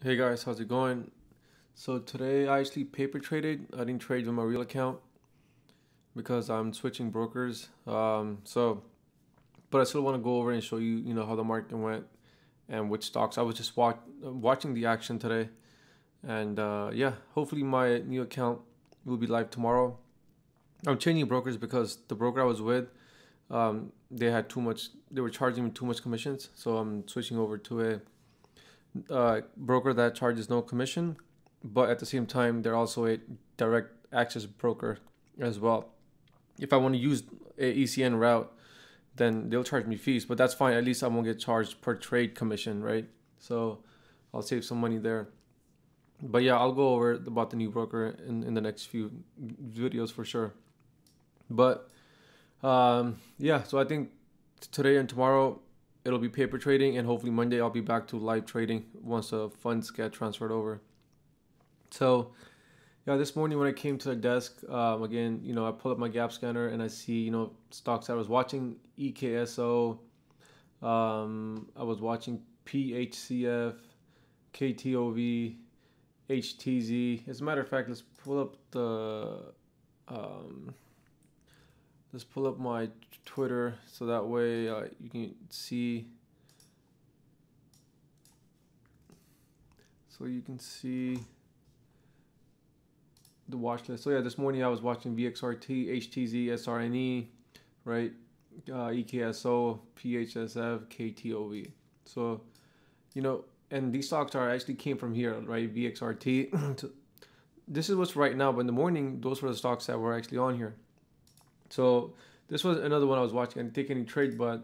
Hey guys, how's it going? So today I actually paper traded. I didn't trade with my real account because I'm switching brokers. But I still want to go over and show you, how the market went and which stocks. I was just watching the action today, and yeah, hopefully my new account will be live tomorrow. I'm changing brokers because the broker I was with, they had too much. They were charging me too much commissions, so I'm switching over to a broker that charges no commission, but at the same time they're also a direct access broker as well. If I want to use a ECN route, then they'll charge me fees, but that's fine. At least I won't get charged per trade commission, right? So I'll save some money there. But yeah, I'll go over about the new broker in the next few videos for sure. But yeah, so I think today and tomorrow it'll be paper trading, and hopefully Monday I'll be back to live trading once the funds get transferred over. So yeah, this morning when I came to the desk, again, I pull up my gap scanner and I see, stocks I was watching: EKSO, I was watching PHCF, KTOV, HTZ. As a matter of fact, let's pull up my Twitter so that way you can see. So you can see the watch list. So yeah, this morning I was watching VXRT, HTZ, SRNE, right? EKSO, PHCF, KTOV. So, and these stocks actually came from here, right? VXRT. This is what's right now, but in the morning, those were the stocks that were actually on here. So this was another one I was watching. I didn't take any trade, but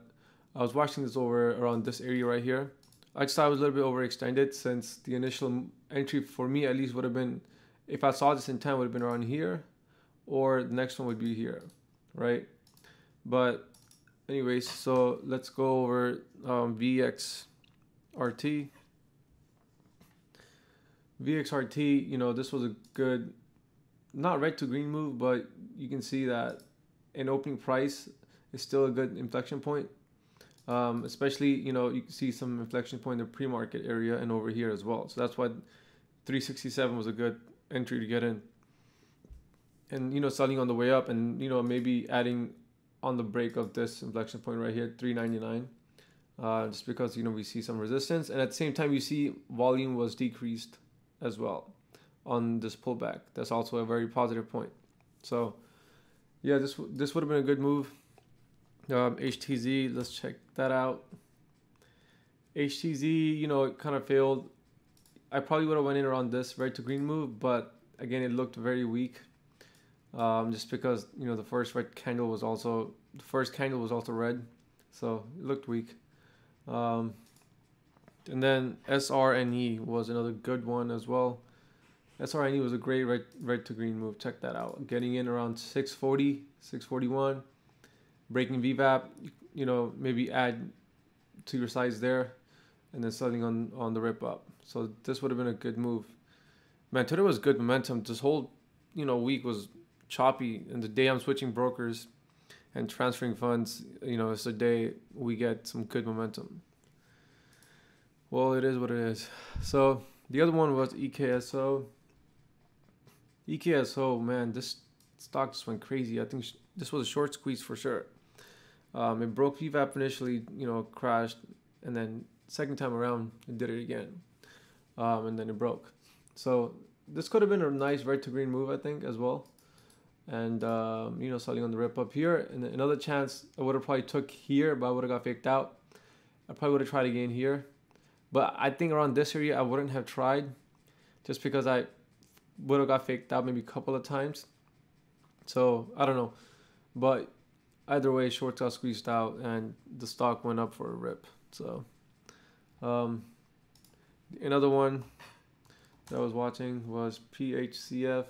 I was watching this over around this area right here. I just thought I was a little bit overextended, since the initial entry for me at least would have been, if I saw this in time, would have been around here, or the next one would be here, right? But anyways, so let's go over VXRT. VXRT, this was a good, not red to green move, but you can see that an opening price is still a good inflection point. Especially, you can see some inflection point in the pre-market area and over here as well. So that's why 367 was a good entry to get in. And, selling on the way up, and, maybe adding on the break of this inflection point right here, 399. Just because, we see some resistance. And at the same time, you see volume was decreased as well on this pullback. That's also a very positive point. So yeah, this would have been a good move. HTZ, let's check that out. HTZ, it kind of failed. I probably would have went in around this red to green move, but again, it looked very weak. Just because the first candle was also red, so it looked weak. And then SRNE was another good one as well. SRNE was a great red to green move. Check that out. Getting in around 640, 641, breaking VWAP. Maybe add to your size there, and then selling on the rip up. So this would have been a good move. Man, today was good momentum. This whole week was choppy, and the day I'm switching brokers and transferring funds, it's the day we get some good momentum. Well, it is what it is. So the other one was EKSO. EKSO, man, this stock just went crazy. I think this was a short squeeze for sure. It broke VWAP initially, crashed, and then second time around it did it again, and then it broke. So this could have been a nice red to green move, I think, as well. And selling on the rip up here, and another chance I would have probably took here, but I would have got faked out. I probably would have tried again here, but I think around this area I wouldn't have tried, just because I would have got faked out maybe a couple of times. So I don't know, but either way, shorts got squeezed out and the stock went up for a rip. So another one that I was watching was PHCF.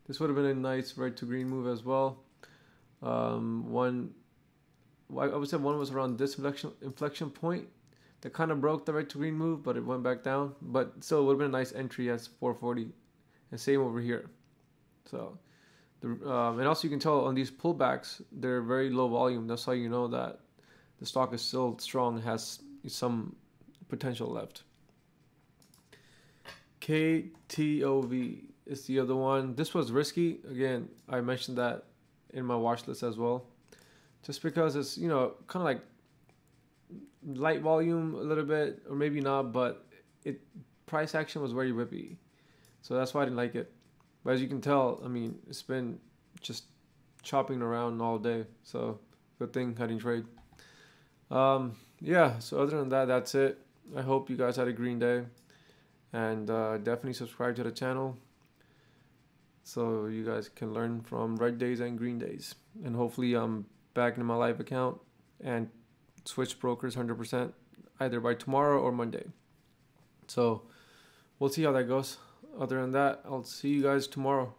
This would have been a nice red to green move as well. I would say one was around this inflection point that kind of broke the red to green move, but it went back down. But still, it would have been a nice entry at 440. And same over here. So, and also you can tell on these pullbacks, they're very low volume. That's how you know that the stock is still strong, has some potential left. KTOV is the other one. This was risky. Again, I mentioned that in my watch list as well. Just because it's, you know, kind of like light volume a little bit, or maybe not, but it price action was very whippy. So that's why I didn't like it. But as you can tell, I mean, it's been just chopping around all day. So good thing I didn't trade. Yeah, so other than that, that's it. I hope you guys had a green day. And definitely subscribe to the channel so you guys can learn from red days and green days. And hopefully I'm back in my live account and switch brokers 100% either by tomorrow or Monday. So we'll see how that goes. Other than that, I'll see you guys tomorrow.